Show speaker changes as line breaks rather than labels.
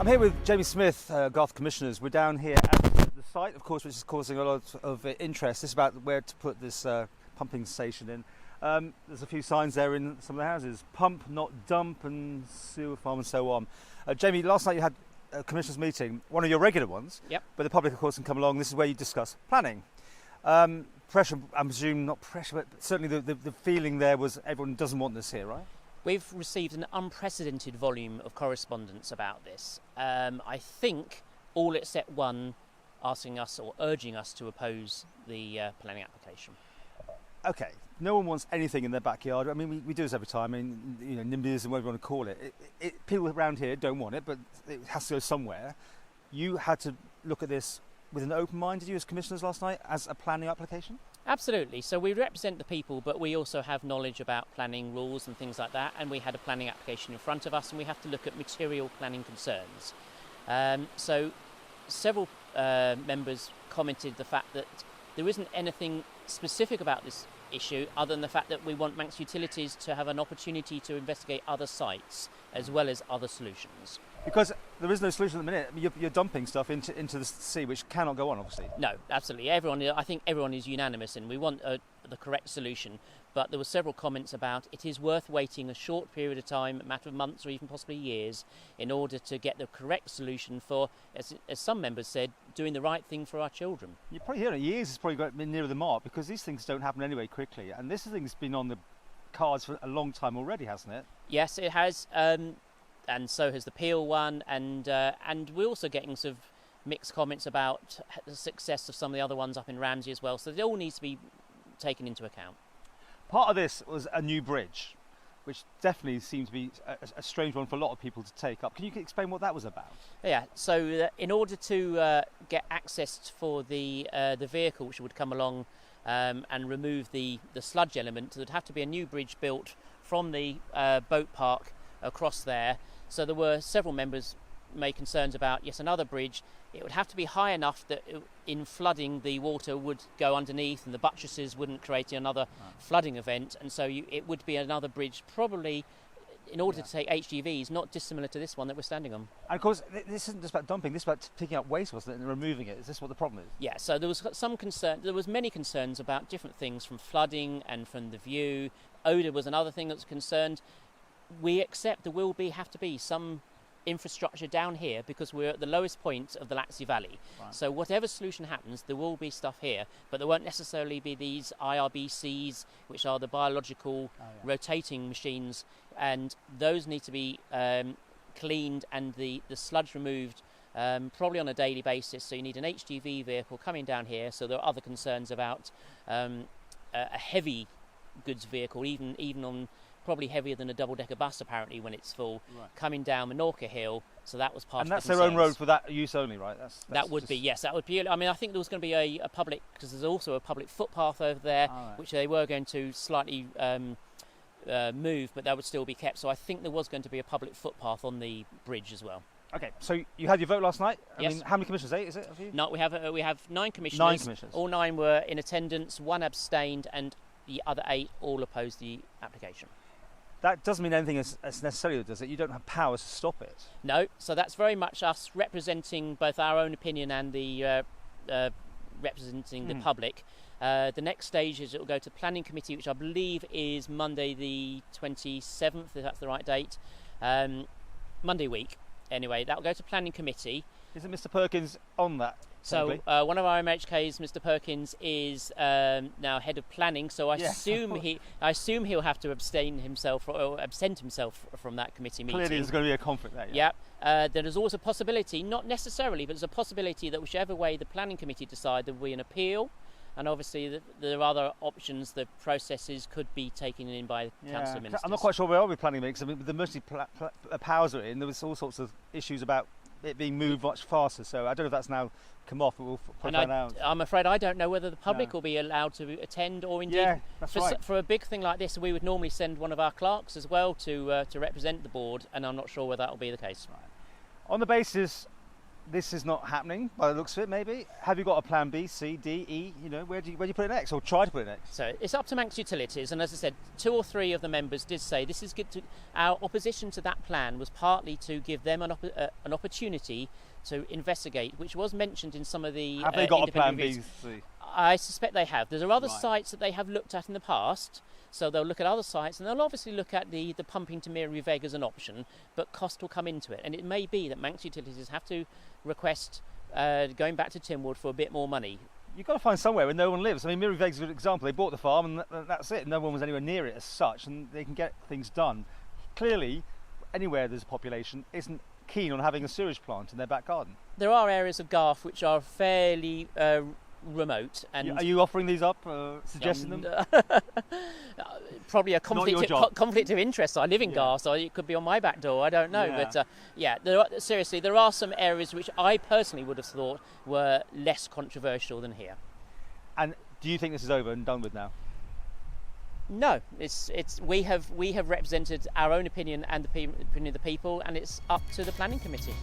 I'm here with Jamie Smith, Garff Commissioners. We're down here at the site, of course, which is causing a lot of interest. It's about where to put this pumping station in. There's a few signs there in some of the houses. Pump, not dump, and sewer farm and so on. Jamie, last night you had a Commissioners meeting, one of your regular ones.
Yep.
But the public, of course, can come along. This is where you discuss planning. Pressure, I presume, not pressure, but certainly the feeling there was everyone doesn't want this here, right?
We've received an unprecedented volume of correspondence about this. I think all except one asking us or urging us to oppose the planning application.
Okay, no one wants anything in their backyard. I mean, we do this every time. I mean, you know, NIMBYs and whatever you want to call it. People around here don't want it, but it has to go somewhere. You had to look at this with an open mind, did you, as commissioners last night, as a planning application?
Absolutely. So we represent the people, but we also have knowledge about planning rules and things like that. And we had a planning application in front of us, and we have to look at material planning concerns. So several members commented the fact that there isn't anything specific about this issue other than the fact that we want Manx Utilities to have an opportunity to investigate other sites as well as other solutions.
Because there is no solution at the minute. You're dumping stuff into the sea, which cannot go on, obviously.
No, absolutely. I think everyone is unanimous, and we want the correct solution. But there were several comments about it is worth waiting a short period of time, a matter of months or even possibly years, in order to get the correct solution for, as some members said, doing the right thing for our children.
You're probably hearing years is probably been nearer the mark, because these things don't happen anyway quickly. And this thing's been on the cards for a long time already, hasn't it?
Yes, it has. And so has the Peel one, and we're also getting sort of mixed comments about the success of some of the other ones up in Ramsey as well. So it all needs to be taken into account.
Part of this was a new bridge, which definitely seemed to be a strange one for a lot of people to take up. Can you explain what that was about? Yeah.
So in order to get access for the vehicle which would come along and remove the sludge element, there'd have to be a new bridge built from the boat park across there. So there were several members made concerns about, yes, another bridge. It would have to be high enough that in flooding the water would go underneath and the buttresses wouldn't create another flooding event. And so it would be another bridge, probably in order to take HGVs, not dissimilar to this one that we're standing on.
And of course, this isn't just about dumping, this is about picking up waste, wasn't it, and removing it. Is this what the problem is?
Yeah, so there was some concern, there was many concerns about different things, from flooding and from the view. Odour was another thing that was concerned. We accept there will have to be some infrastructure down here because we're at the lowest point of the Laxey Valley. Right. So whatever solution happens, there will be stuff here, but there won't necessarily be these IRBCs, which are the biological rotating machines, and those need to be cleaned and the sludge removed probably on a daily basis. So you need an HGV vehicle coming down here. So there are other concerns about a heavy goods vehicle, even on probably heavier than a double-decker bus apparently when it's full, coming down Minorca Hill. So that was part of the concerns.
And that's their own road for that use only, right?
That would be, yes, that would be. I mean, I think there was going to be a public, because there's also a public footpath over there, which they were going to slightly move, but that would still be kept. So I think there was going to be a public footpath on the bridge as well.
Okay, so you had your vote last night.
Yes.
I mean, how many commissioners? 8, is it? Of you?
No, we have 9 commissioners.
9 commissioners.
All 9 were in attendance, 1 abstained, and the other 8 all opposed the application.
That doesn't mean anything as necessarily, does it? You don't have powers to stop it.
No, so that's very much us representing both our own opinion and the representing the public. The next stage is it will go to Planning Committee, which I believe is Monday the 27th, if that's the right date. Monday week. Anyway, that will go to Planning Committee.
Isn't Mr Perkins on that?
So one of our MHKs, Mr Perkins, is now head of planning. So I assume he'll have to absent himself from that committee meeting.
Clearly, there's going to be a conflict there. Yeah.
There is always a possibility, not necessarily, but there's a possibility that whichever way the planning committee decide, there will be an appeal. And obviously, there are other options. The processes could be taken in by council ministers.
I'm not quite sure where are we planning because I mean, the mostly powers are in. There was all sorts of issues about it being moved much faster. So I don't know if that's now come off, but we'll find out.
I'm afraid I don't know whether the public will be allowed to attend, or indeed for a big thing like this, we would normally send one of our clerks as well to represent the board, and I'm not sure whether that will be the case.
Right. On the basis this is not happening by the looks of it. Maybe have you got a plan B, C, D, E? You know, where do you put it next, or try to put it next?
So it's up to Manx Utilities, and as I said, 2 or 3 of the members did say this is good. Our opposition to that plan was partly to give them an opportunity to investigate, which was mentioned in some of the.
Have they got a plan
reviews.
B, C?
I suspect they have. There are other
Right.
sites that they have looked at in the past, so they'll look at other sites, and they'll obviously look at the pumping to Mary Veg as an option, but cost will come into it, and it may be that Manx Utilities have to request going back to Tynwald for a bit more money.
You've got to find somewhere where no one lives. I mean, Mary Veg's a good example. They bought the farm, and that's it. No one was anywhere near it as such, and they can get things done. Clearly, anywhere there's a population isn't keen on having a sewage plant in their back garden.
There are areas of Garff which are fairly remote, and
Are you offering these up, suggesting them?
probably a conflict of interest. I live in
Yeah.
Garff, so it could be on my back door. I don't know,
Yeah.
but seriously, there are some areas which I personally would have thought were less controversial than here.
And do you think this is over and done with now?
No, we have represented our own opinion and the opinion of the people, and it's up to the planning committee.